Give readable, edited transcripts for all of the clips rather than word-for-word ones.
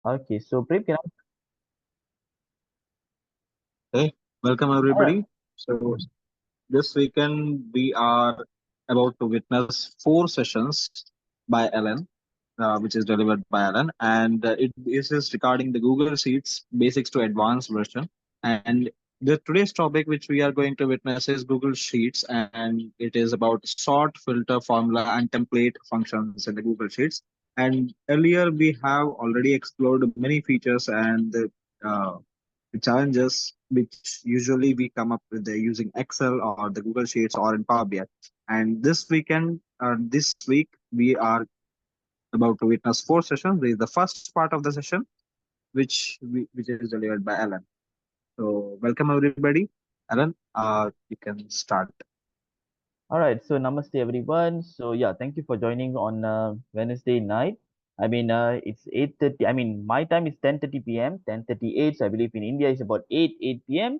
Okay, so Prem, can I? Hey, welcome All right. everybody. So this weekend we are about to witness four sessions by Ellen, which is delivered by Ellen, and this is regarding the Google Sheets basics to advanced version. And the today's topic, which we are going to witness, is Google Sheets, and it is about sort, filter, formula, and template functions in the Google Sheets. And earlier we have already explored many features and the challenges which usually we come up with using Excel or the Google Sheets or in Power BI. And this week, we are about to witness four sessions. This is the first part of the session, which is delivered by Alan. So, welcome everybody. Alan, you can start. All right, so namaste everyone. So yeah, thank you for joining on Wednesday night. I mean, it's 8:30. I mean, my time is 10:30 p.m. 10:38. So I believe in India is about 8 p.m.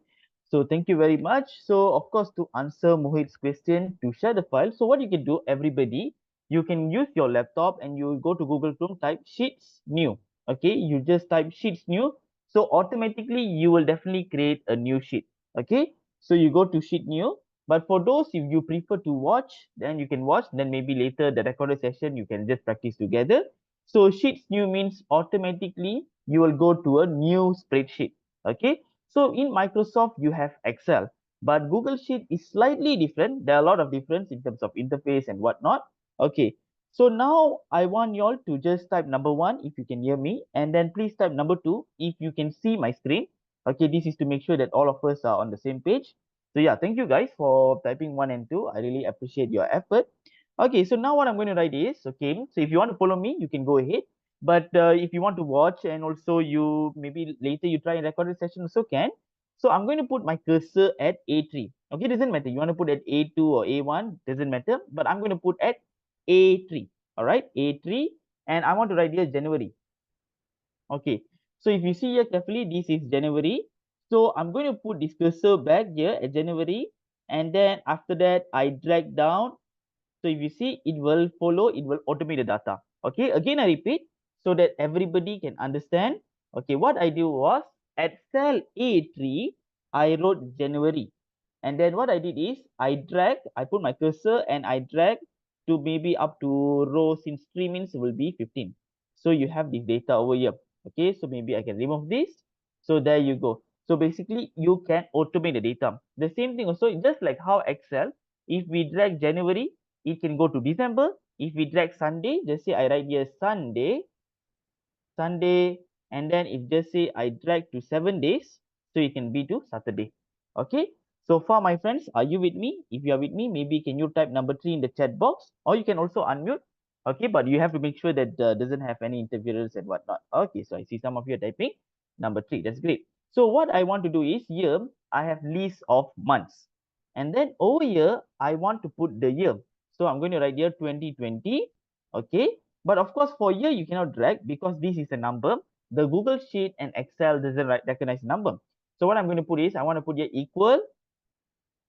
So thank you very much. So of course, to answer Mohit's question, to share the file. So what you can do, everybody, you can use your laptop and you go to Google Chrome, type Sheets New. Okay, you just type Sheets New. So automatically you will definitely create a new sheet. Okay, so you go to Sheet New, but for those, if you prefer to watch, then you can watch. Then maybe later the recorded session, you can just practice together. So Sheets New means automatically you will go to a new spreadsheet. Okay. So in Microsoft, you have Excel, but Google Sheet is slightly different. There are a lot of difference in terms of interface and whatnot. Okay. So now I want you all to just type number one if you can hear me, and then please type number two if you can see my screen. Okay, this is to make sure that all of us are on the same page. So yeah, thank you guys for typing one and two. I really appreciate your effort. Okay, so now what I'm going to write is, okay, so if you want to follow me, you can go ahead. But if you want to watch and also you maybe later you try a recorded session also can. So I'm going to put my cursor at A3. Okay, doesn't matter. You want to put at A2 or A1, doesn't matter. But I'm going to put at A3. All right, A3. And I want to write here January. Okay, so if you see here carefully, this is January. So I'm going to put this cursor back here at January. And then after that, I drag down. So if you see, it will follow, it will automate the data. Okay, again, I repeat so that everybody can understand. Okay, what I do was at cell A3, I wrote January. And then what I did is I put my cursor and I drag to maybe up to row since 3 means will be 15. So you have this data over here. Okay, so maybe I can remove this. So there you go. So basically you can automate the data. The same thing also, just like how Excel, if we drag January, it can go to December. If we drag Sunday, just say I write here Sunday, and then if just say I drag to 7 days, so it can be to Saturday. Okay. So far, my friends, are you with me? If you are with me, maybe can you type number three in the chat box, or you can also unmute. Okay, but you have to make sure that doesn't have any interference and whatnot. Okay, so I see some of you are typing number three. That's great. So what I want to do is here I have list of months, and then over here I want to put the year. So I'm going to write here 2020. Okay, but of course, for year, you cannot drag because this is a number. The Google Sheet and Excel doesn't recognize number. So what I'm going to put is, I want to put here equal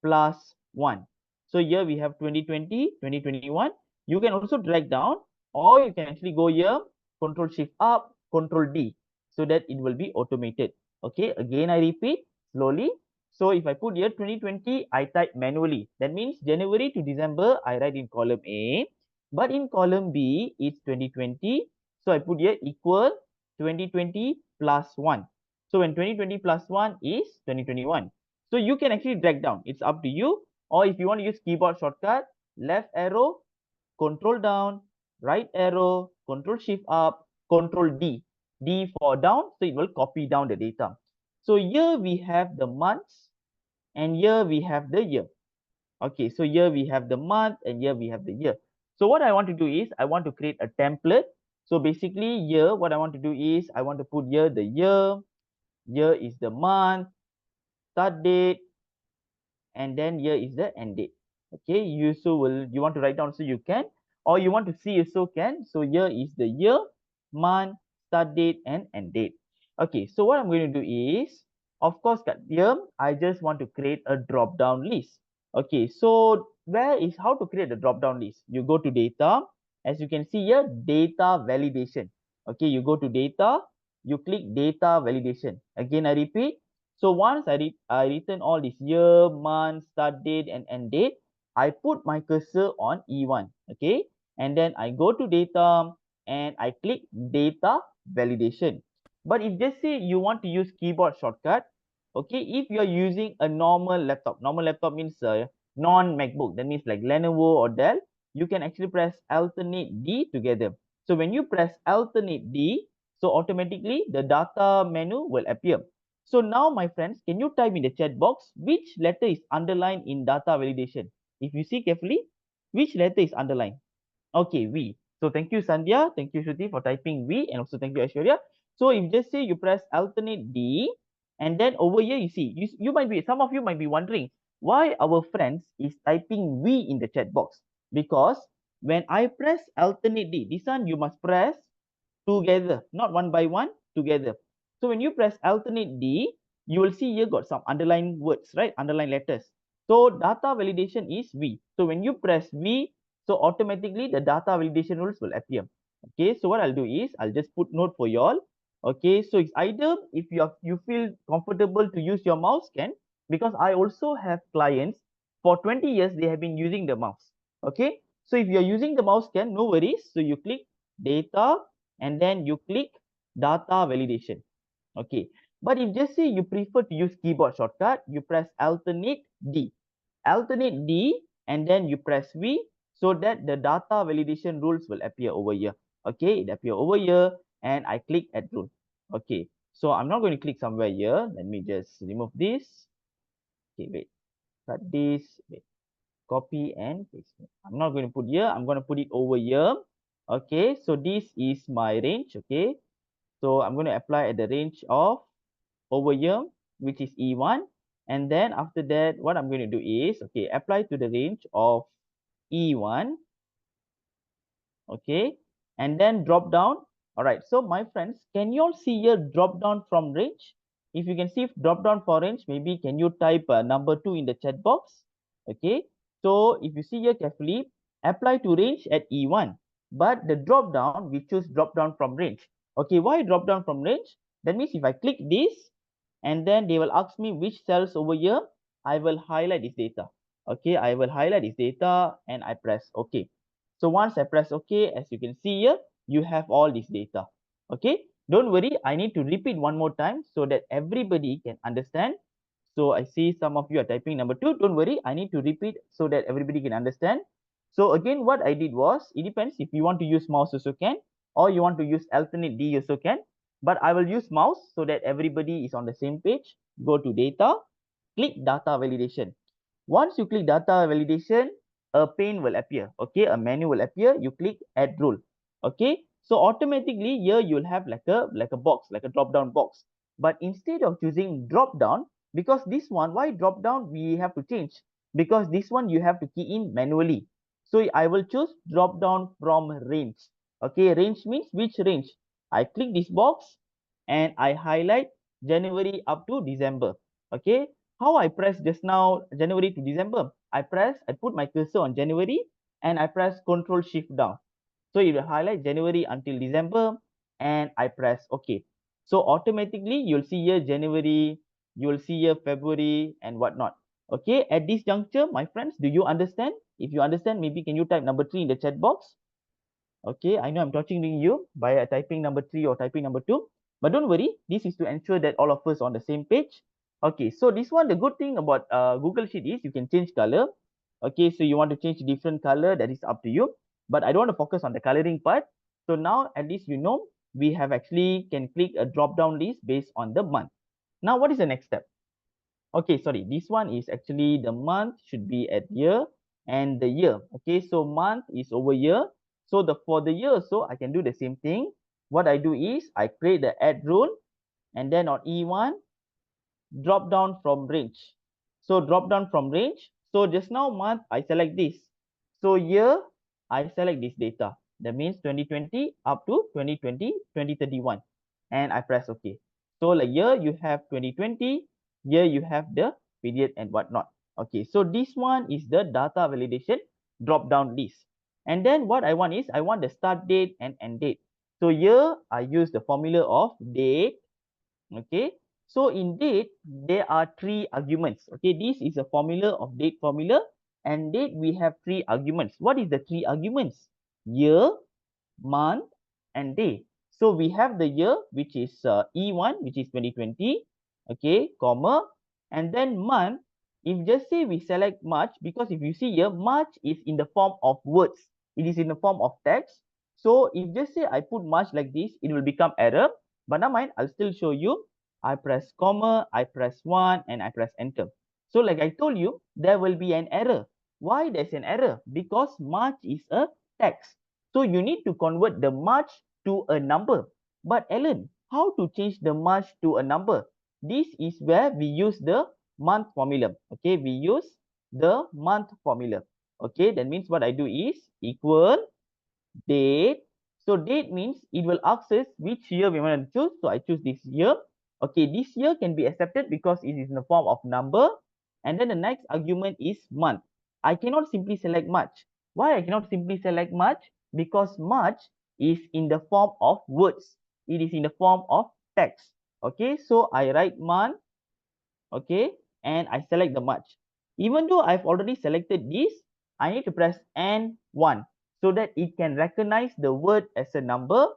plus 1. So here we have 2020, 2021. You can also drag down, or you can actually go here, Control Shift up, Control D, so that it will be automated. Okay, again, I repeat slowly. So if I put here 2020, I type manually. That means January to December, I write in column A. But in column B, it's 2020. So I put here equal 2020 plus 1. So when 2020 plus 1 is 2021. So you can actually drag down. It's up to you. Or if you want to use keyboard shortcut, left arrow, control down, right arrow, control shift up, control D. D for down, so it will copy down the data. So here we have the months and here we have the year. Okay, so here we have the month and here we have the year. So what I want to do is I want to create a template. So basically here, what I want to do is I want to put here the year is the month, start date, and then here is the end date. Okay, you so will you want to write down so you can, or you want to see so can. So here is the year, month, start date, and end date. Okay, so what I'm going to do is, of course, here I just want to create a drop down list. Okay, so where is how to create a drop down list? You go to data, as you can see here, data validation. Okay, you go to data, you click data validation. Again, I repeat. So once I written all this year, month, start date, and end date, I put my cursor on E1. Okay. And then I go to data and I click data validation. But if just say you want to use keyboard shortcut, okay, if you're using a normal laptop means non-MacBook, that means like Lenovo or Dell, you can actually press alternate D together. So when you press alternate D, so automatically the data menu will appear. So now, my friends, can you type in the chat box which letter is underlined in data validation? If you see carefully, which letter is underlined? Okay, V. So thank you, Sandhya. Thank you, Shruti, for typing V, and also thank you, Aishwarya. So if just say you press alternate D, and then over here you see, you might be, some of you might be wondering why our friends is typing V in the chat box. Because when I press alternate D, this one you must press together, not one by one, together. So when you press alternate D, you will see here got some underlined words, right? Underlined letters. So data validation is V. So when you press V, so automatically the data validation rules will appear. Okay, so what I'll do is I'll just put note for y'all. Okay, so it's either if you feel comfortable to use your mouse, can, because I also have clients for 20 years they have been using the mouse. Okay, so if you're using the mouse, can, no worries. So you click data and then you click data validation. Okay, but if just say you prefer to use keyboard shortcut, you press alternate D. Alternate D and then you press V, so that the data validation rules will appear over here. Okay, it appear over here and I click add rule. Okay, so I'm not going to click somewhere here. Let me just remove this. Okay, wait, cut this, wait, copy and paste. I'm not going to put here. I'm going to put it over here. Okay, so this is my range. Okay, so I'm going to apply at the range of over here, which is E1. And then after that, what I'm going to do is, okay, apply to the range of E1. Okay, and then drop down. All right, so my friends, can you all see here drop down from range? If you can see drop down for range, maybe can you type number 2 in the chat box? Okay, so if you see here carefully, apply to range at E1, but the drop down, we choose drop down from range. Okay, why drop down from range? That means if I click this, and then they will ask me which cells over here, I will highlight this data. Okay, I will highlight this data and I press OK. So once I press OK, as you can see here, you have all this data. Okay, don't worry, I need to repeat one more time so that everybody can understand. So I see some of you are typing number 2. Don't worry, I need to repeat so that everybody can understand. So again, what I did was, it depends if you want to use mouse also can, or you want to use alternate D also can. But I will use mouse so that everybody is on the same page. Go to data, click data validation. Once you click data validation, a pane will appear. Okay, a menu will appear. You click add rule. Okay, so automatically here you'll have like a box, like a drop down box. But instead of choosing drop down, because this one, why drop down, we have to change, because this one you have to key in manually. So I will choose drop down from range. Okay, range means which range? I click this box and I highlight January up to December. Okay, how I press just now January to December? I put my cursor on January and I press Control Shift down. So it will highlight January until December and I press OK. So automatically you'll see here January, you will see here February and whatnot. Okay, at this juncture, my friends, do you understand? If you understand, maybe can you type number 3 in the chat box? Okay, I know I'm torturing you by typing number 3 or typing number 2. But don't worry, this is to ensure that all of us on the same page. Okay, so this one, the good thing about Google Sheet is you can change color. Okay, so you want to change different color, that is up to you. But I don't want to focus on the coloring part. So now at least you know we have actually can click a drop down list based on the month. Now, what is the next step? Okay, sorry, this one is actually the month should be at year and the year. Okay, so month is over here. So for the year, so I can do the same thing. What I do is I create the add rule and then on E1, drop down from range. So drop down from range. So just now month, I select this. So year, I select this data. That means 2020 up to 2020, 2031. And I press OK. So like year, you have 2020. Here you have the period and whatnot. Okay, so this one is the data validation drop down list. And then what I want is I want the start date and end date. So here I use the formula of date. Okay. So in date, there are three arguments. Okay. This is a formula of date formula. And date, we have three arguments. What is the three arguments? Year, month, and day. So we have the year, which is E1, which is 2020, okay, comma, and then month. If just say we select March, because if you see here, March is in the form of words. It is in the form of text. So if just say I put March like this, it will become error. But now mind, I'll still show you. I press comma, I press 1, and I press enter. So like I told you, there will be an error. Why there's an error? Because March is a text. So you need to convert the March to a number. But Ellen, how to change the March to a number? This is where we use the month formula. Okay, we use the month formula. Okay, that means what I do is equal date. So date means it will ask us which year we want to choose. So I choose this year. Okay, this year can be accepted because it is in the form of number. And then the next argument is month. I cannot simply select March. Why I cannot simply select March? Because March is in the form of words. It is in the form of text. Okay, so I write month. Okay, and I select the March. Even though I've already selected this, I need to press N1 so that it can recognize the word as a number,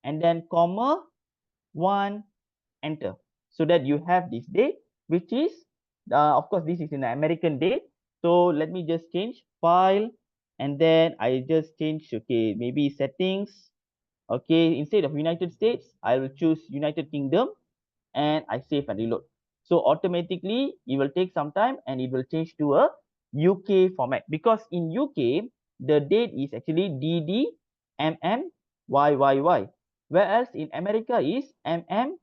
and then comma 1, enter, so that you have this date, which is of course this is in the American date. So let me just change file, and then I just change, okay, maybe settings. Okay, instead of United States, I will choose United Kingdom, and I save and reload. So automatically it will take some time and it will change to a UK format, because in UK the date is actually DDMMYYY, whereas in America is MMDDYYY.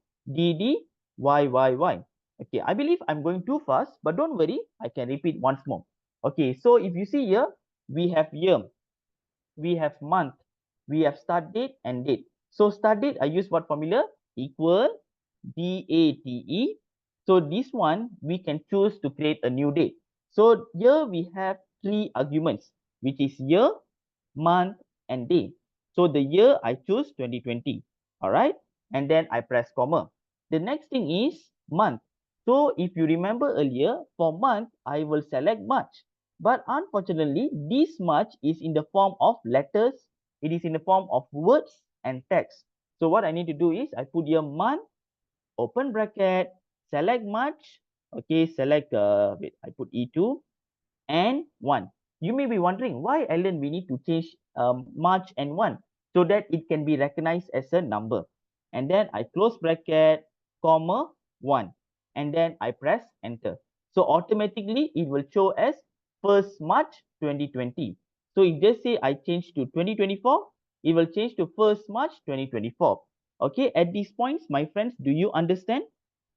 Okay, I believe I'm going too fast, but don't worry, I can repeat once more. Okay, so if you see here, we have year, we have month, we have start date and date. So start date, I use what formula? Equal DATE. So this one, we can choose to create a new date. So here we have three arguments, which is year, month, and day. So the year I choose 2020. All right. And then I press comma. The next thing is month. So if you remember earlier, for month, I will select March. But unfortunately, this March is in the form of letters. It is in the form of words and text. So what I need to do is I put here month, open bracket, select March. Okay, select, wait, I put E2 and 1. You may be wondering why, Ellen, we need to change March and 1 so that it can be recognized as a number. And then I close bracket, comma, 1. And then I press enter. So automatically it will show as 1st March 2020. So if they say I change to 2024, it will change to 1st March 2024. Okay, at these points, my friends, do you understand?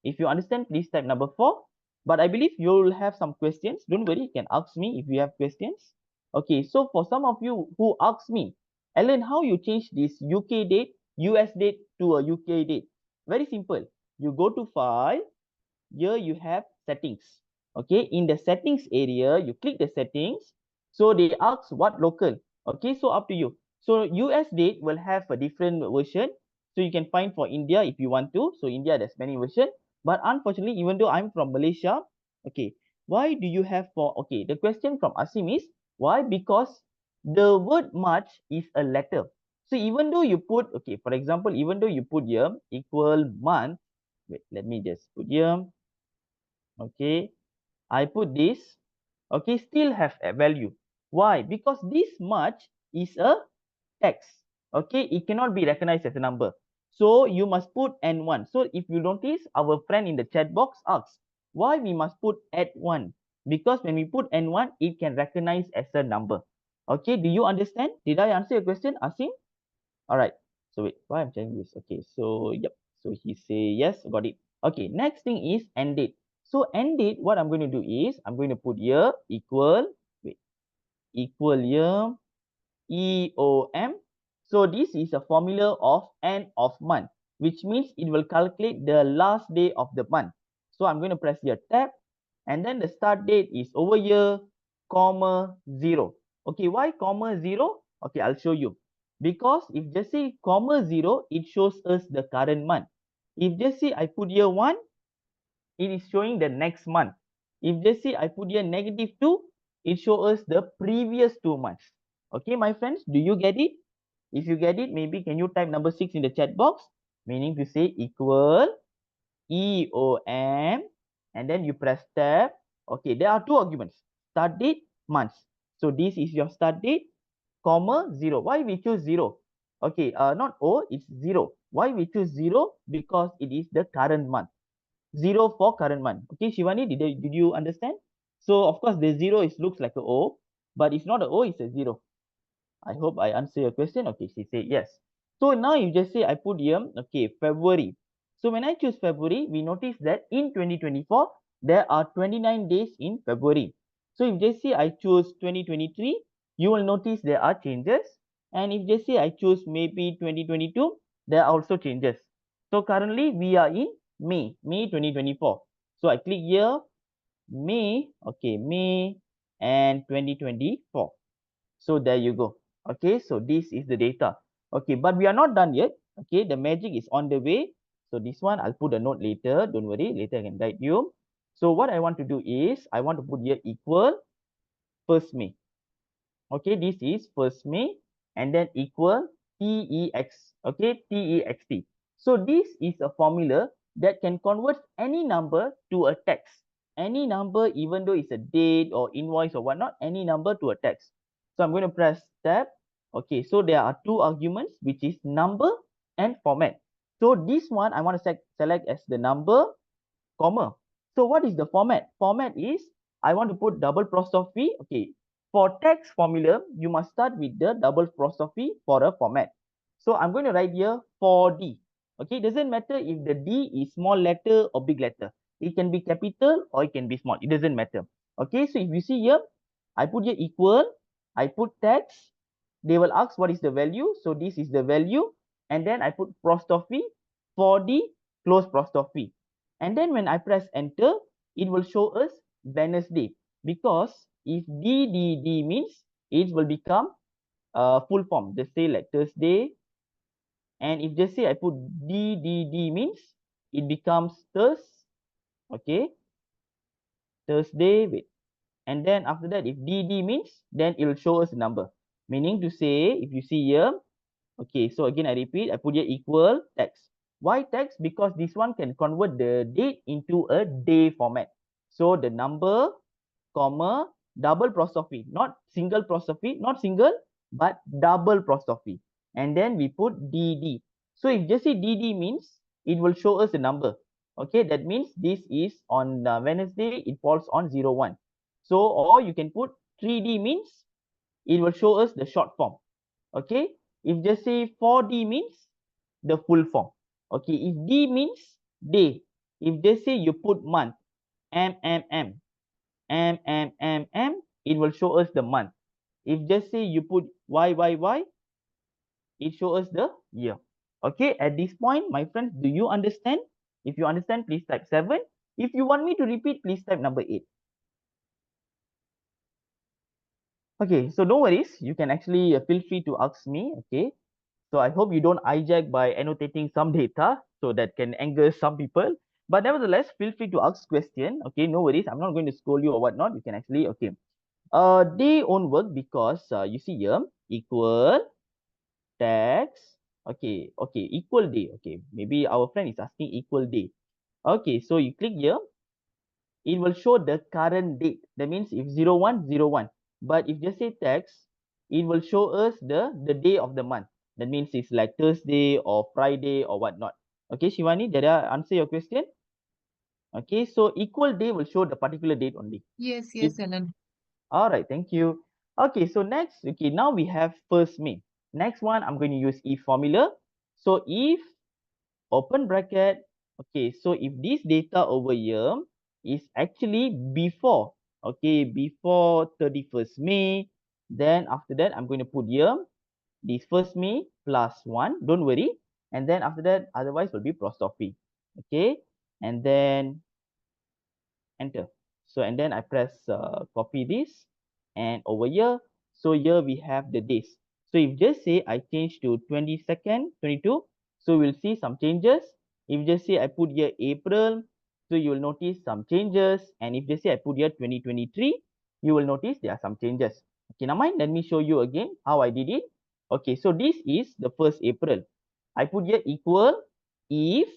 If you understand, please type number 4. But I believe you'll have some questions. Don't worry, you can ask me if you have questions. Okay, so for some of you who ask me, Ellen, how you change this UK date, US date to a UK date? Very simple. You go to file, here you have settings. Okay, in the settings area, you click the settings. So they ask what local. Okay, so up to you. So US date will have a different version. So you can find for India if you want to. So India, there's many versions. But unfortunately, even though I'm from Malaysia, okay, why do you have for, okay, the question from Asim is, why? Because the word March is a letter. So even though you put, okay, for example, even though you put here equal month, wait, let me just put here, okay, I put this, okay, still have a value. Why? Because this much is a text. Okay, it cannot be recognized as a number. So you must put N1. So if you notice, our friend in the chat box asks, why we must put at 1? Because when we put N1, it can recognize as a number. Okay, do you understand? Did I answer your question, Asim? All right. So wait, why I'm checking this? Okay, so yep. So he say yes, got it. Okay, next thing is end date. So end date, what I'm going to do is I'm going to put here equal, wait, equal here EOM. So this is a formula of end of month, which means it will calculate the last day of the month. So I'm going to press here tab, and then the start date is over here, comma 0. Okay, why comma 0? Okay, I'll show you. Because if just say comma 0, it shows us the current month. If just say I put here 1, it is showing the next month. If just say I put here -2, it shows us the previous 2 months. Okay, my friends, do you get it? If you get it, maybe can you type number 6 in the chat box? Meaning to say equal EOM, and then you press tab. Okay, there are two arguments, start date, months. So this is your start date, comma 0. Why we choose 0? Okay, not O, it's 0. Why we choose 0? Because it is the current month. 0 for current month. Okay, Shivani, did you understand? So of course the 0 is looks like a O, but it's not a O, it's a 0. I hope I answer your question. Okay, she said yes. So now you just say I put here, okay, February. So when I choose February, we notice that in 2024, there are 29 days in February. So if just say I choose 2023, you will notice there are changes. And if just say I choose maybe 2022, there are also changes. So currently we are in May 2024. So I click here, May, okay, May and 2024. So there you go. Okay, so this is the data. Okay, but we are not done yet. Okay, the magic is on the way. So this one, I'll put a note later. Don't worry, later I can guide you. So what I want to do is, I want to put here equal 1st May. Okay, this is 1st May and then equal TEX. Okay, TEXT. So this is a formula that can convert any number to a text. Any number, even though it's a date or invoice or whatnot, any number to a text. So I'm going to press tab. Okay, so there are two arguments, which is number and format. So this one, I want to select as the number, comma. So what is the format? Format is, I want to put double apostrophe. Okay, for text formula, you must start with the double apostrophe for a format. So I'm going to write here 4D. Okay, it doesn't matter if the D is small letter or big letter. It can be capital or it can be small. It doesn't matter. Okay, so if you see here, I put here equal, I put text, they will ask what is the value. So this is the value. And then I put apostrophe 4D, close apostrophe. And then when I press enter, it will show us Wednesday. Because if D means it will become full form. Just say like Thursday. And if just say I put D means it becomes okay, Thursday, wait. And then after that, if D means, then it will show us a number. Meaning to say, if you see here, okay, so again, I repeat, I put here equal text. Why text? Because this one can convert the date into a day format. So the number, comma, double apostrophe, not single apostrophe, not single, but double apostrophe. And then we put DD. So if just say DD means, it will show us a number. Okay, that means this is on Wednesday, it falls on 01. So, or you can put 3D means, it will show us the short form. Okay, if just say 4D means the full form. Okay, if D means day, if they say you put month, M, it will show us the month. If just say you put Y, it shows us the year. Okay, at this point, my friends, do you understand? If you understand, please type 7. If you want me to repeat, please type number 8. Okay, so no worries. You can actually feel free to ask me. Okay, so I hope you don't hijack by annotating some data so that can anger some people. But nevertheless, feel free to ask question. Okay, no worries. I'm not going to scold you or whatnot. You can actually, okay. They own work because you see here, equal tax. Okay, equal day. Okay, maybe our friend is asking equal day. Okay, so you click here, it will show the current date. That means if 01, 01. But if just say tax, it will show us the day of the month. That means it's like Thursday or Friday or whatnot. Okay, Shivani, did I answer your question? Okay, so equal day will show the particular date only. Yes, If, yes, Ellen. all right, thank you. Okay, so next, okay, now we have 1st May. Next one, I'm going to use if formula. So if open bracket. Okay, so if this data over here is actually before, okay, before 31st May, then after that, I'm going to put here this 1st May plus 1, don't worry. And then after that, otherwise will be apostrophe. Okay, and then enter. So, and then I press copy this and over here. So here we have the days. So if just say I change to 22nd, 22, so we'll see some changes. If just say I put here April, so you will notice some changes. And if just say I put here 2023, you will notice there are some changes. Okay, now mind, let me show you again how I did it. Okay, so this is the first April. I put here equal if,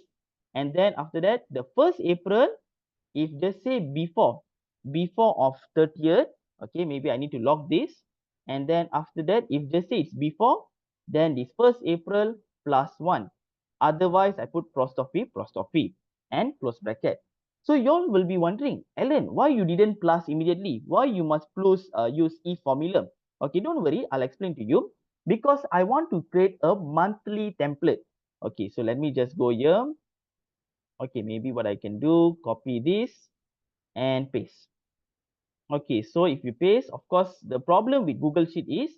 and then after that, the first April, if just say before of 30th, okay, maybe I need to log this. And then after that, if just say it's before, then this first April plus 1. Otherwise, I put apostrophe, and close bracket. So you all will be wondering, Ellen, why you didn't plus immediately? Why you must use if formula? Okay, don't worry, I'll explain to you. Because I want to create a monthly template. Okay, so let me just go here. Okay, maybe what I can do, copy this and paste. Okay, so if you paste, of course, the problem with Google Sheet is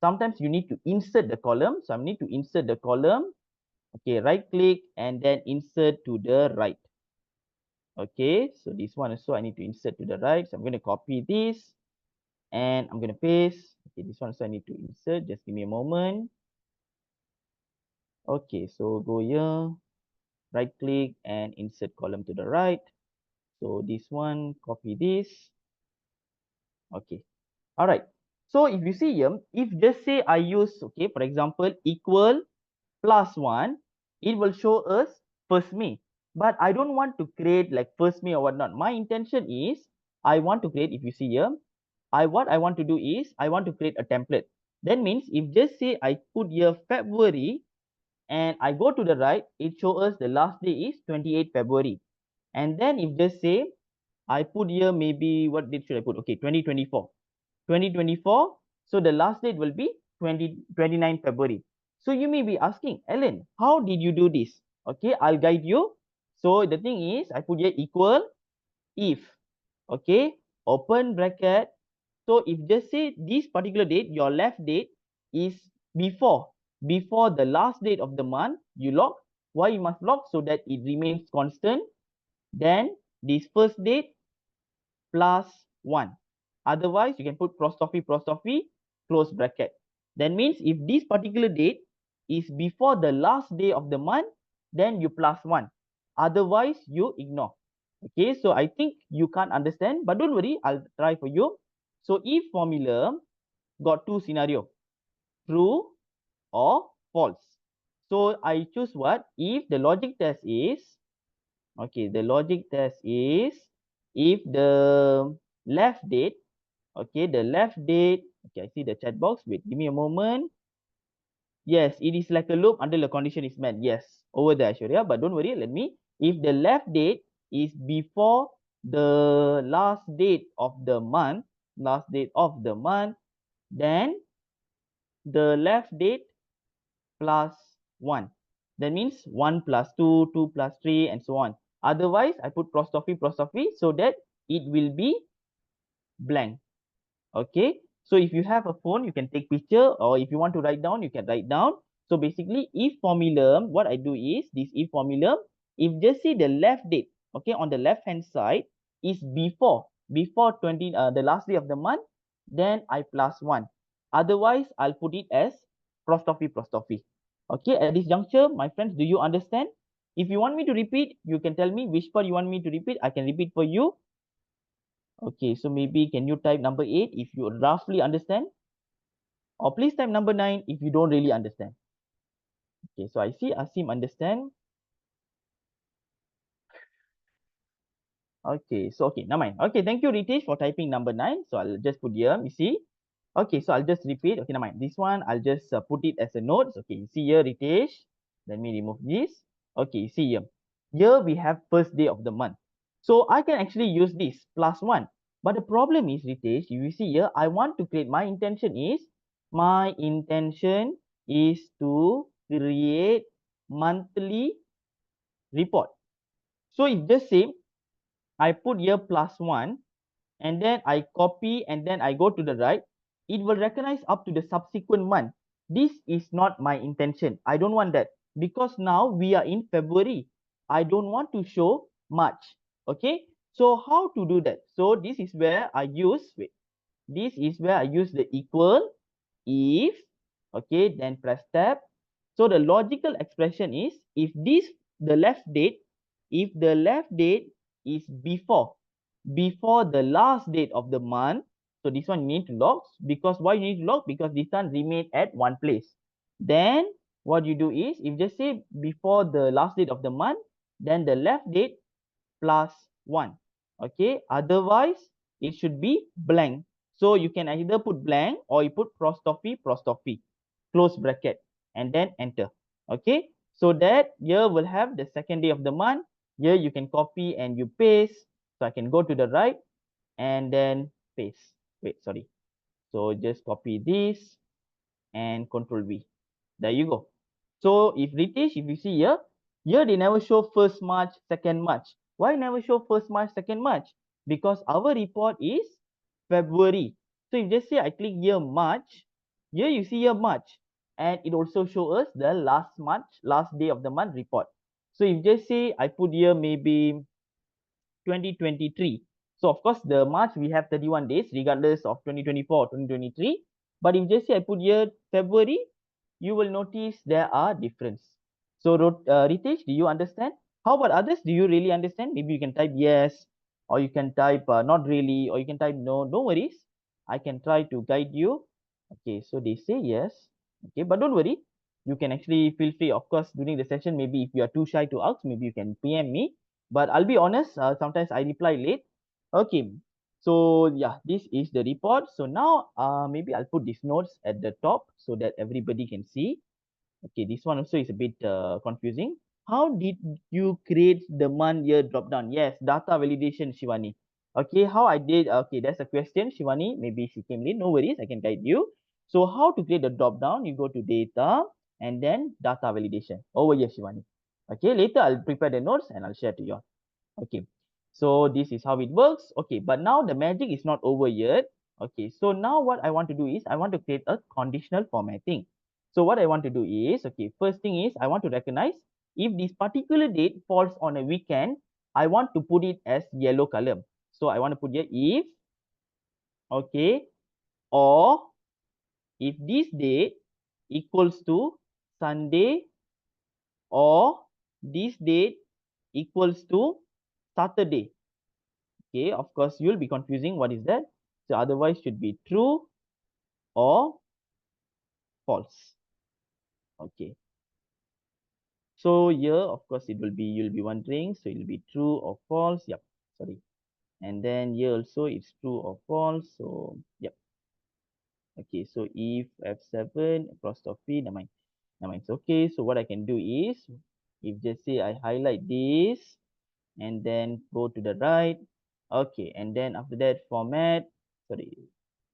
sometimes you need to insert the column. So I need to insert the column. Okay, right click and then insert to the right. Okay, so this one also I need to insert to the right. So I'm going to copy this and I'm going to paste. Okay, this one also I need to insert. Just give me a moment. Okay, so go here, right click and insert column to the right. So this one, copy this. Okay. All right. So if you see here, if just say I use, okay, for example, equal plus 1, it will show us 1st May. But I don't want to create like 1st May or whatnot. My intention is I want to create, if you see here, what I want to do is I want to create a template. That means if just say I put here February and I go to the right, it shows us the last day is 28 February. And then if just say I put here maybe what date should I put? Okay, 2024. 2024. So the last date will be 29 February. So you may be asking, Ellen, how did you do this? Okay, I'll guide you. So the thing is, I put here equal if. Okay, open bracket. So if just say this particular date, your left date is before the last date of the month, you log. Why you must log? So that it remains constant. Then this first date plus 1. Otherwise, you can put apostrophe, close bracket. That means if this particular date is before the last day of the month, then you plus 1. Otherwise, you ignore. Okay, so I think you can't understand, but don't worry, I'll try for you. So if formula got two scenario, true or false. So I choose what? If the logic test is, okay, the logic test is if the left date, okay, the left date, okay, I see the chat box. Wait, give me a moment. Yes, it is like a loop until the condition is met. Yes, over there, Aishwarya. But don't worry, let me. If the left date is before the last date of the month, then the left date plus 1. That means 1 plus 2, 2 plus 3, and so on. Otherwise, I put apostrophe, so that it will be blank. Okay, so if you have a phone, you can take picture, or if you want to write down, you can write down. So basically, if formula, what I do is this if formula, if just see the left date, okay, on the left hand side is before 20 the last day of the month, then I plus 1. Otherwise, I'll put it as apostrophe. Okay, at this juncture, my friends, do you understand? If you want me to repeat, you can tell me which part you want me to repeat. I can repeat for you. Okay, so maybe can you type number 8 if you roughly understand? Or please type number 9 if you don't really understand. Okay, so I see Asim understand. Okay, so okay, never mind. Okay, thank you, Ritesh, for typing number 9. So I'll just put here, you see. Okay, so I'll just repeat. Okay, never mind. This one, I'll just put it as a note. Okay, you see here, Ritesh. Let me remove this. Okay, you see here. Here we have first day of the month. So I can actually use this plus 1. But the problem is, Ritesh, you see here, I want to create, my intention is to create monthly report. So if just say, I put here plus 1, and then I copy and then I go to the right, it will recognize up to the subsequent month. This is not my intention. I don't want that because now we are in February. I don't want to show March. Okay. So how to do that? So this is where I use, wait, this is where I use the equal if. Okay, then press tab. So the logical expression is if this the left date, if the left date is before the last date of the month, so this one you need to log. Because why you need to log? Because this one remain at one place. Then what you do is if just say before the last date of the month, then the left date plus 1. Okay, otherwise it should be blank. So you can either put blank or you put prostophy, close bracket, and then enter. Okay, so that here will have the second day of the month. Here you can copy and you paste. So I can go to the right and then paste. Wait, sorry. So just copy this and Control V. There you go. So if Ritesh, if you see here, here they never show 1st March, 2nd March. Why never show 1st March, 2nd March? Because our report is February. So if just say I click here March, here you see here March, and it also shows us the last March, last day of the month report. So if just say I put here maybe 2023. So of course the March we have 31 days regardless of 2024 or 2023. But if just say I put here February, you will notice there are difference. So Ritesh, do you understand? How about others? Do you really understand? Maybe you can type yes, or you can type not really, or you can type no. No worries. I can try to guide you. Okay, so they say yes. Okay, but don't worry. You can actually feel free. Of course, during the session, maybe if you are too shy to ask, maybe you can PM me. But I'll be honest, sometimes I reply late. Okay, so yeah, this is the report. So now maybe I'll put these notes at the top so that everybody can see. Okay, this one also is a bit confusing. How did you create the month year drop down? Yes, data validation, Shivani. Okay, how I did, okay, that's a question, Shivani. Maybe she came in, no worries, I can guide you. So how to create the drop down? You go to data and then data validation. Over here, Shivani. Okay, later I'll prepare the notes and I'll share to you. Okay, so this is how it works. Okay, but now the magic is not over yet. Okay, so now what I want to do is I want to create a conditional formatting. So what I want to do is, okay, first thing is I want to recognize if this particular date falls on a weekend, I want to put it as yellow column. So I want to put here if, okay, or if this date equals to Sunday or this date equals to Saturday. Okay, of course, you'll be confusing what is that. So otherwise should be true or false. Okay. So here, of course, it will be, you'll be wondering, so it will be true or false. Yep, sorry. And then here also it's true or false. So, yep. Okay, so if F7 apostrophe, never mind. Never mind. It's okay. So what I can do is, if just say I highlight this and then go to the right. Okay, and then after that format, sorry,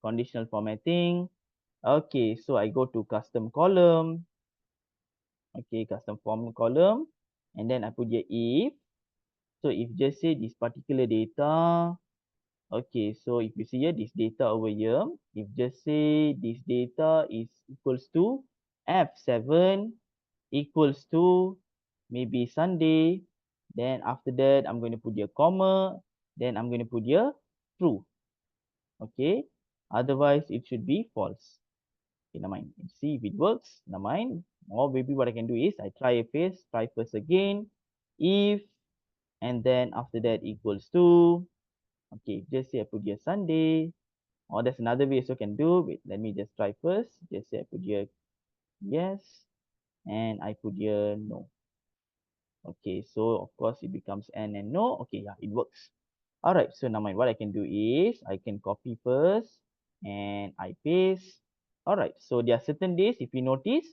conditional formatting. Okay, so I go to custom column. Okay, custom form column. And then I put here if. So if just say this particular data. Okay, so if you see here, this data over here. If just say this data is equals to F7 equals to maybe Sunday. Then after that, I'm going to put here comma. Then I'm going to put here true. Okay, otherwise it should be false. Okay, never mind. Let's see if it works. Never mind. Or maybe what I can do is I try first again. If and then after that equals to, okay, just say I put here Sunday. Or there's another way so can do. Wait, let me just try first. Just say I put here yes. And I put here no. Okay, so of course it becomes N and no. Okay, yeah, it works. All right, so now what I can do is I can copy first and I paste. All right, so there are certain days, if you notice,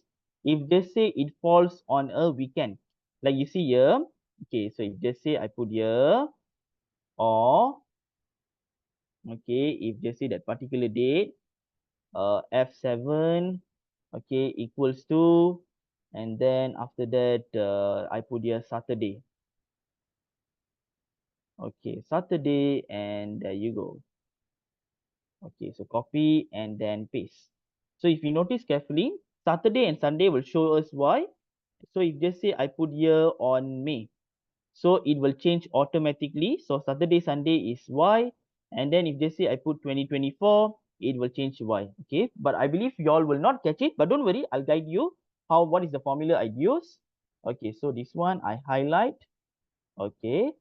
if they say it falls on a weekend, like you see here, okay, so if they say I put here, or, okay, if they say that particular date, F7, okay, equals to, and then after that, I put here Saturday. Okay, Saturday, and there you go. Okay, so copy and then paste. So if you notice carefully, Saturday and Sunday will show us why. So if just say I put here on May, so it will change automatically. So Saturday, Sunday is Y. And then if just say I put 2024, it will change y. Okay, but I believe you all will not catch it, but don't worry, I'll guide you how, what is the formula I use. Okay, so this one I highlight. Okay,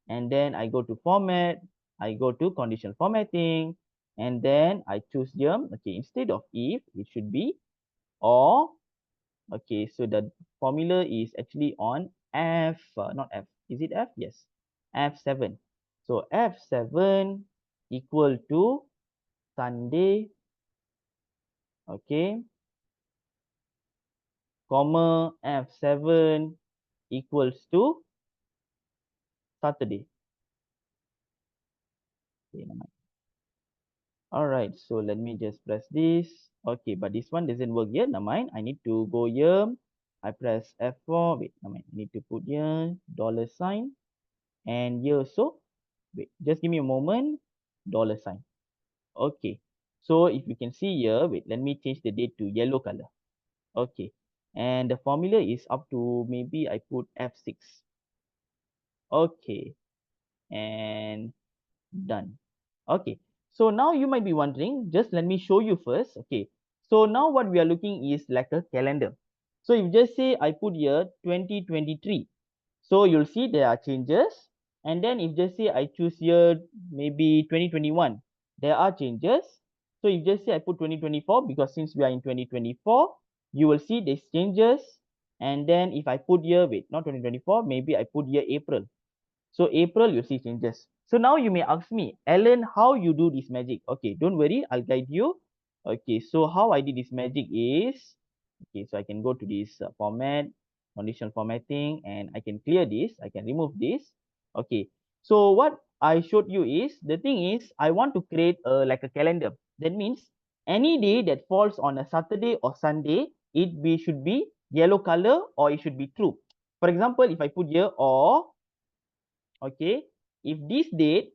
and then I go to format, I go to conditional formatting, and then I choose here. Okay, instead of if, it should be or. Okay, so the formula is actually on F, not F. Is it F? Yes, F7. So F7 equal to Sunday, okay, comma F7 equals to Saturday. Okay, all right, so let me just press this. Okay, but this one doesn't work here. Never mind. I need to go here. I press F4. Wait, never mind. I need to put here $sign and here so. Wait, just give me a moment. $sign. Okay. So if you can see here, wait, let me change the date to yellow color. Okay. And the formula is up to maybe I put F6. Okay. And done. Okay, so now you might be wondering, just let me show you first. Okay, so now what we are looking is like a calendar. So if just say I put here 2023, so you'll see there are changes. And then if just say I choose here maybe 2021, there are changes. So if just say I put 2024, because since we are in 2024, you will see these changes. And then if I put here, wait, not 2024, maybe I put here April. So April, you see changes. So now you may ask me, Ellen, how you do this magic? Okay, don't worry, I'll guide you. Okay, so how I did this magic is, okay, so I can go to this format, conditional formatting, and I can clear this. I can remove this. Okay, so what I showed you is, the thing is, I want to create like a calendar. That means any day that falls on a Saturday or Sunday, should be yellow color or it should be true. For example, if I put here or, okay, if this date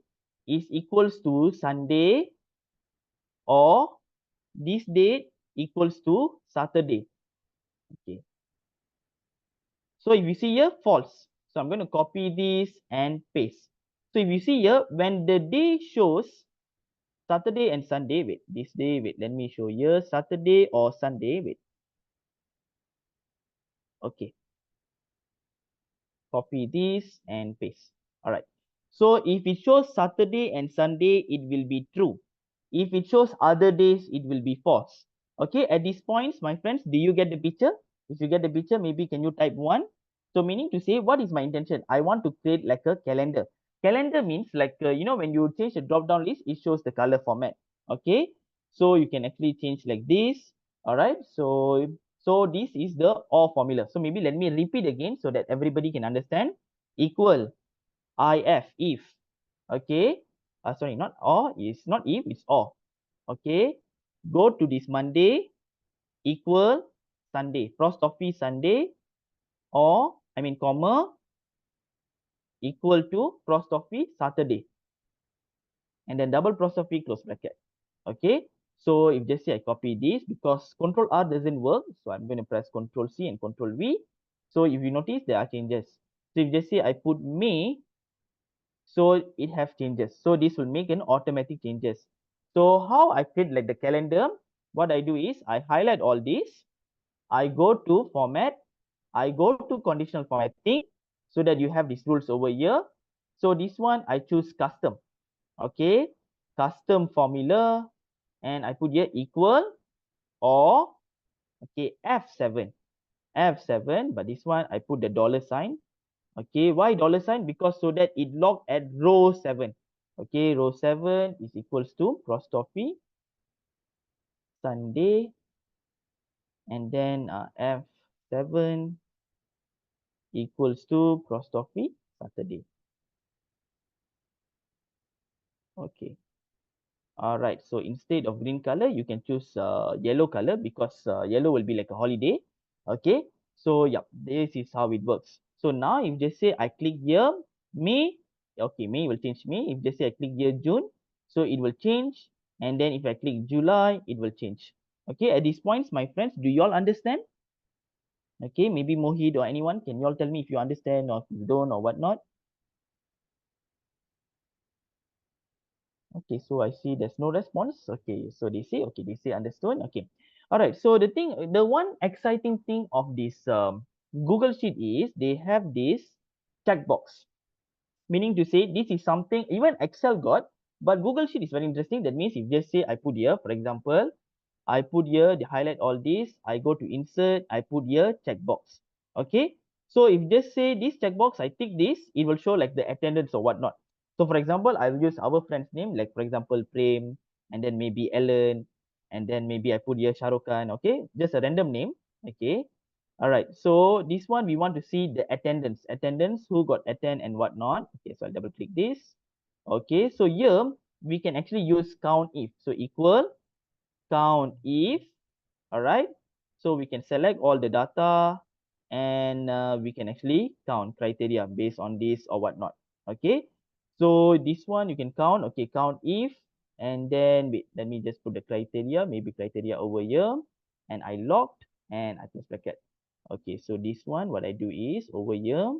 is equals to Sunday or this date equals to Saturday. Okay, so if you see here, false. So I'm going to copy this and paste. So if you see here, when the day shows Saturday and Sunday, wait, this day, wait, let me show here, Saturday or Sunday, wait. Okay, copy this and paste. All right. So if it shows Saturday and Sunday, it will be true. If it shows other days, it will be false. Okay, at these points, my friends, do you get the picture? If you get the picture, maybe can you type 1? So meaning to say, what is my intention? I want to create like a calendar. Calendar means like, when you change the drop down list, it shows the color format. Okay, so you can actually change like this. All right, so this is the OR formula. So maybe let me repeat again so that everybody can understand. Equal if. Okay. Sorry, not or, it's not if, it's or. Okay. Go to this Monday equal Sunday. Apostrophe Sunday or, comma, equal to apostrophe Saturday. And then double apostrophe close bracket. Okay. So if just say I copy this, because Control R doesn't work, so I'm going to press Control C and Control V. So if you notice, there are changes. So if just say I put May, so it has changes. So this will make an automatic changes. So how I create like the calendar, what I do is I highlight all these, I go to format, I go to conditional formatting, so that you have these rules over here. So this one I choose custom. Okay, custom formula, and I put here equal or, okay, F7. F7, but this one I put the $sign. Okay, why $sign? Because so that it log at row 7. Okay, row 7 is equals to apostrophe Sunday, and then F7 equals to apostrophe Saturday. Okay. All right. So instead of green color, you can choose yellow color, because yellow will be like a holiday. Okay. So yeah, this is how it works. So now if just say I click here, May, okay, May will change May. If just say I click here June, so it will change. And then if I click July, it will change. Okay. At these points, my friends, do you all understand? Okay. Maybe Mohit or anyone, can you all tell me if you understand or if you don't or whatnot? Okay, so I see there's no response. Okay, so they say understood. Okay, all right. So the one exciting thing of this Google Sheet is they have this checkbox, meaning to say this is something even Excel got, but Google Sheet is very interesting. That means if just say I put here, for example, I put here, the highlight all this. I go to insert, I put here checkbox. Okay. So if just say this checkbox, I tick this, it will show like the attendance or whatnot. So for example, I will use our friend's name, like for example, Prem, and then maybe Ellen, and then maybe I put here Shahrukh Khan. Okay. Just a random name. Okay. All right. So this one, we want to see the attendance, who got attend and whatnot. Okay. So I'll double click this. Okay. So here we can actually use count if. So equal count if. All right. So we can select all the data and we can actually count criteria based on this or whatnot. Okay. So this one you can count. Okay, count if, and then wait, let me just put the criteria, maybe criteria over here, and I locked and I close bracket. Okay, so this one, what I do is over here,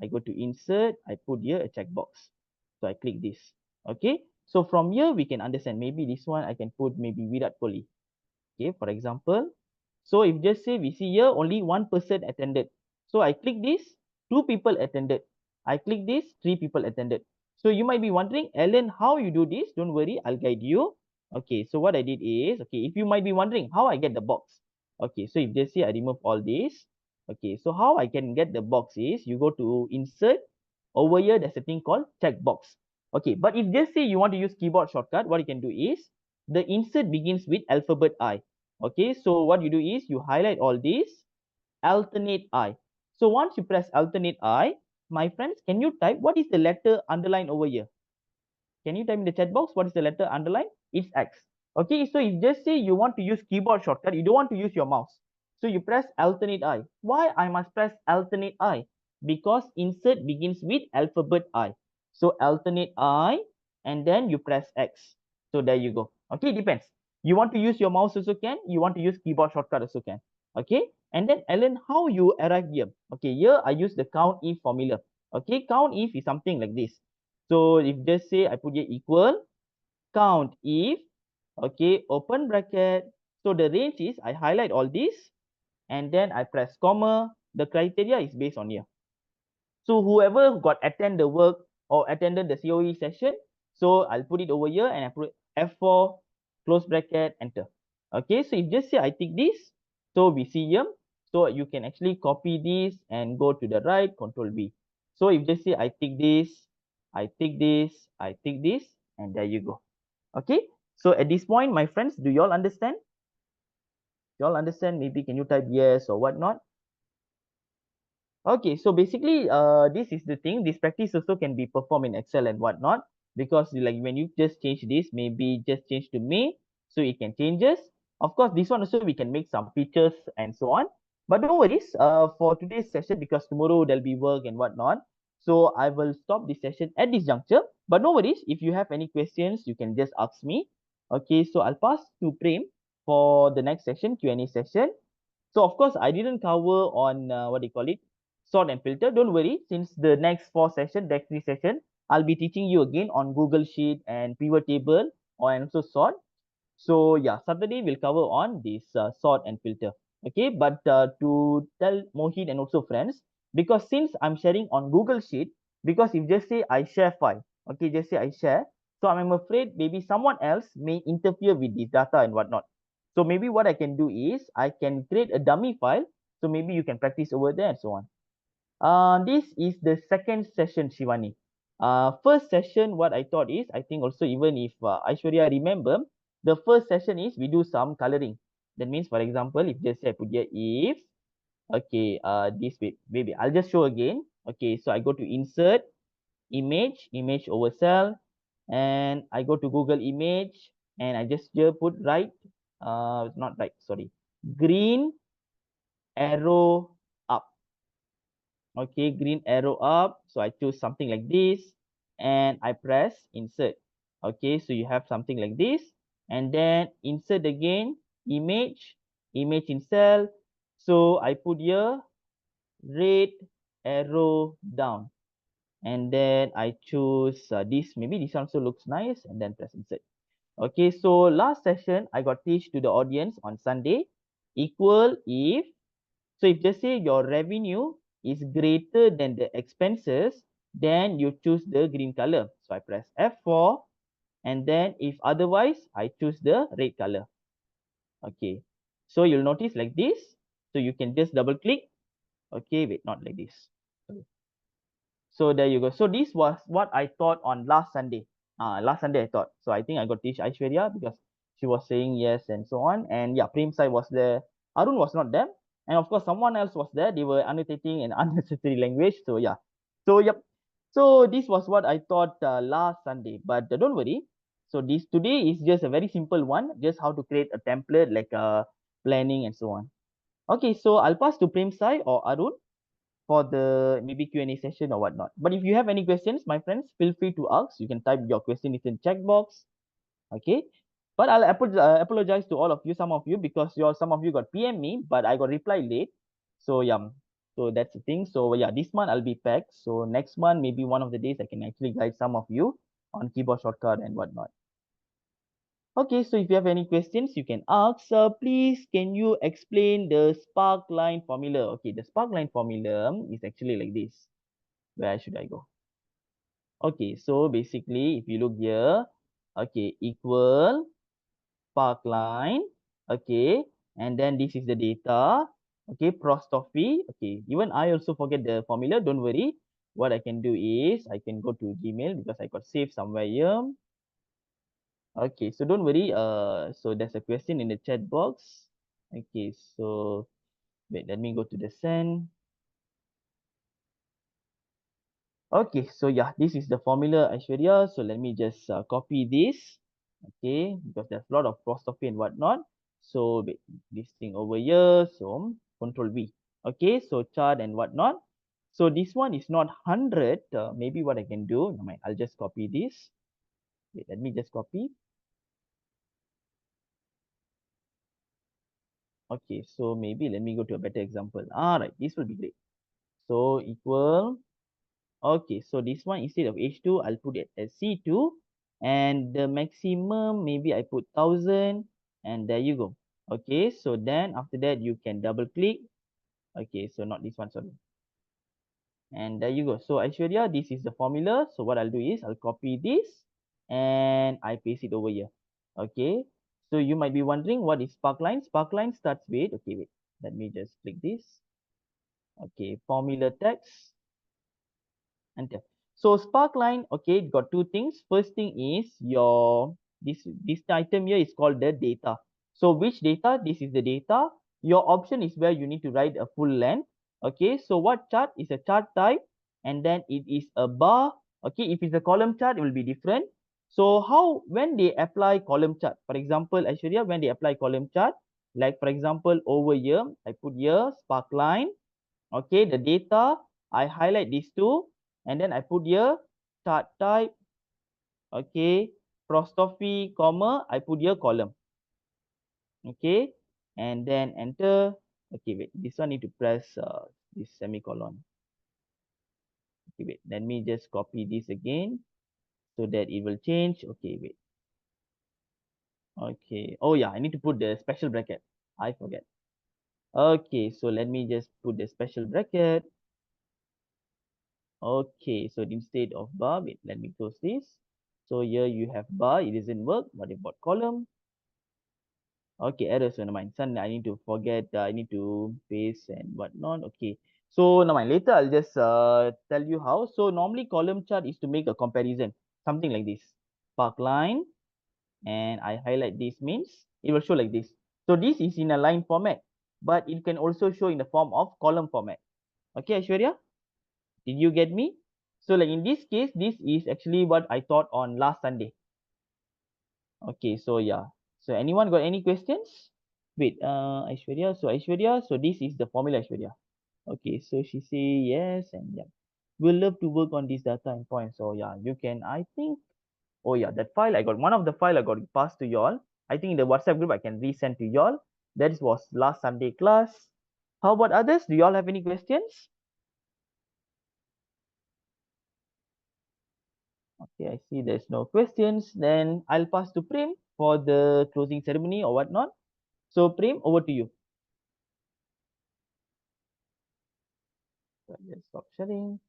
I go to insert, I put here a checkbox. So I click this. Okay, so from here we can understand maybe this one I can put maybe Virat Kohli. Okay, for example, so if just say we see here only one person attended. So I click this, two people attended. I click this, three people attended. So you might be wondering, Ellen, how you do this? Don't worry, I'll guide you. Okay, so what I did is, okay, if you might be wondering how I get the box. Okay, so if just say I remove all this. Okay, so how I can get the box is you go to insert. Over here, there's a thing called checkbox. Okay, but if just say you want to use keyboard shortcut, what you can do is the insert begins with alphabet I. Okay, so what you do is you highlight all these, alternate I. So once you press alternate I, my friends, can you type what is the letter underlined over here? Can you type in the chat box what is the letter underline? It's X. Okay, so if just say you want to use keyboard shortcut, you don't want to use your mouse. So you press alternate I. Why I must press alternate I? Because insert begins with alphabet I. So alternate I and then you press X. So there you go. Okay, depends. You want to use your mouse also can. You want to use keyboard shortcut also can. Okay, and then Ellen, how you arrive here? Okay, here I use the count if formula. Okay, count if is something like this. So if just say I put here equal count if, okay, open bracket. So the range is I highlight all this and then I press comma. The criteria is based on here. So whoever got attend the work or attended the COE session, so I'll put it over here and I put F4, close bracket, enter. Okay, so if just say I tick this, so we see here. So you can actually copy this and go to the right, Control V. So if just say I tick this, I tick this, I tick this, and there you go. Okay, so at this point, my friends, do you all understand? You all understand? Maybe can you type yes or whatnot? Okay, so basically, this is the thing. This practice also can be performed in Excel and whatnot, because like when you just change this, maybe just change to May, so it can changes. Of course, this one also we can make some features and so on. But no worries. For today's session, because tomorrow there'll be work and whatnot, so I will stop this session at this juncture. But no worries. If you have any questions, you can just ask me. Okay, so I'll pass to Prem for the next session, Q&A session. So of course, I didn't cover on what do you call it, sort and filter. Don't worry, since the next four session, next three session, I'll be teaching you again on Google Sheet and pivot table or and also sort. So yeah, Saturday we'll cover on this sort and filter. Okay, but to tell Mohit and also friends, because since I'm sharing on Google Sheet, because if just say I share file, okay, just say I share, so I'm afraid maybe someone else may interfere with this data and whatnot. So maybe what I can do is I can create a dummy file. So maybe you can practice over there and so on. This is the second session, Shivani. First session, what I thought is, I think also even if Aishwarya remember, the first session is we do some coloring. That means, for example, if just say I put here if, okay, this way, maybe I'll just show again. Okay, so I go to insert, image over cell, and I go to Google image, and I just here put right, not right, sorry, green arrow up. Okay, green arrow up. So I choose something like this and I press insert. Okay, so you have something like this, and then insert again, image in cell. So I put here red arrow down. and then I choose this. Maybe this also looks nice, and then press insert. Okay, so last session I got teach to the audience on Sunday equal if. So if just say your revenue is greater than the expenses, then you choose the green color. So I press F4, and then if otherwise, I choose the red color. Okay, so you'll notice like this. So you can just double click. Okay, wait, not like this. So there you go. So this was what I taught on last Sunday. Last Sunday I taught. So I think I got teach Aishwarya because she was saying yes and so on. And yeah, Prem Sai was there. Arun was not there. And of course, someone else was there. They were annotating in unnecessary language. So yeah. So yep. So this was what I taught last Sunday. But don't worry. So this today is just a very simple one. Just how to create a template like planning and so on. Okay, so I'll pass to Prem Sai or Arun for the maybe Q&A session or whatnot. But if you have any questions, my friends, feel free to ask. You can type your question in the chat box. Okay. But I'll apologize to all of you, some of you, because some of you got PM me, but I got reply late. So yeah, so that's the thing. So yeah, this month I'll be packed. So next month, maybe one of the days I can actually guide some of you on keyboard shortcut and whatnot. Okay, so if you have any questions, you can ask. Please, can you explain the spark line formula? Okay, the spark line formula is actually like this. Where should I go? Okay, so basically, if you look here, okay, equal spark line, okay, and then this is the data, okay, apostrophe, okay. Even I also forget the formula. Don't worry. What I can do is I can go to Gmail because I got saved somewhere here. Okay, so don't worry. So there's a question in the chat box. Okay, so wait, let me go to the send. Okay, so yeah, this is the formula, Aishwarya. So let me just copy this. Okay, because there's a lot of apostrophe and whatnot. So wait, this thing over here. So Control V. Okay, so chart and whatnot. So this one is not 100. Maybe what I can do, no, I'll just copy this. Wait, let me just copy. Okay, so maybe let me go to a better example. All right, this will be great. So equal. Okay, so this one instead of H2, I'll put it as C2. And the maximum, maybe I put 1000. And there you go. Okay, so then after that, you can double click. Okay, so not this one, sorry. And there you go. So Aishwarya, this is the formula. So what I'll do is I'll copy this and I paste it over here. Okay, so you might be wondering what is sparkline? Sparkline starts with, okay, wait, let me just click this. Okay, formula text. Enter. So Sparkline, okay, it got two things. First thing is your this item here is called the data. So which data? This is the data. Your option is where you need to write a full length. Okay, so what chart is a chart type, and then it is a bar. Okay, if it's a column chart, it will be different. So how when they apply column chart, for example, Aishwarya, when they apply column chart, like for example over here, I put here Sparkline. Okay, the data, I highlight these two, and then I put here chart type. Okay, apostrophe, comma, I put here column. Okay, and then enter. Okay, wait, this one need to press this semicolon. Okay, wait, let me just copy this again so that it will change. Okay, wait. Okay, oh yeah, I need to put the special bracket. I forget. Okay, so let me just put the special bracket. Okay, so instead of bar, wait, let me close this. So here you have bar, it doesn't work. What about column? Okay, error, so never mind. Son, I need to forget, I need to paste and whatnot. Okay, so never mind. Later, I'll just tell you how. So normally column chart is to make a comparison, something like this. Spark line, and I highlight this means it will show like this. So this is in a line format, but it can also show in the form of column format. Okay, Aishwarya? Did you get me? So like in this case, this is actually what I taught on last Sunday. Okay, so yeah. So anyone got any questions? Wait, Aishwarya. So Aishwarya, so this is the formula, Aishwarya. Okay, so she say yes and yeah. We'll love to work on this data and points. So yeah, you can, I think, oh yeah, that file I got, one of the file I got passed to y'all. I think in the WhatsApp group I can resend to y'all. That was last Sunday class. How about others? Do y'all have any questions? Okay, I see there's no questions. Then I'll pass to Prim for the closing ceremony or whatnot. So Prim, over to you. So I'll just stop sharing.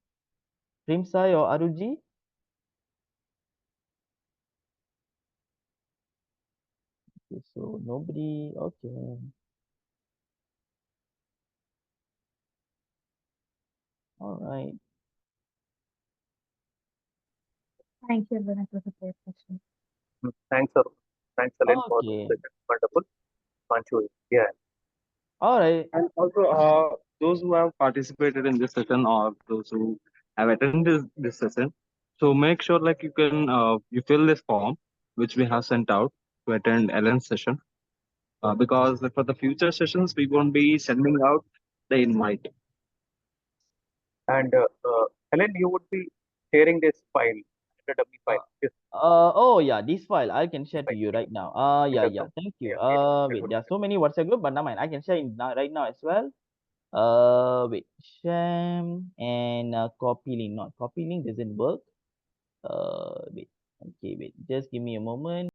Prim Sai or Aruji? Okay, so nobody. Okay. All right. Thank you, Ellen. It was a great session. Thanks, Arun. Thanks, Ellen, for this Okay. session. Wonderful. Manchu. Yeah. All right. And also, those who have participated in this session or those who have attended this session, so make sure like you fill this form which we have sent out to attend Ellen's session, because for the future sessions we won't be sending out the invite. And Ellen, you would be sharing this file, the W Uh, file, this oh yeah, this file I can share to file. you Yeah. right now. In Yeah, the yeah. group. Thank you. Yeah. It, it Wait, would there be are so many WhatsApp group, but never mind. I can share it now, right now as well. Wait, sham and copy link. Not copy link doesn't work. Wait. Okay, wait. Just give me a moment.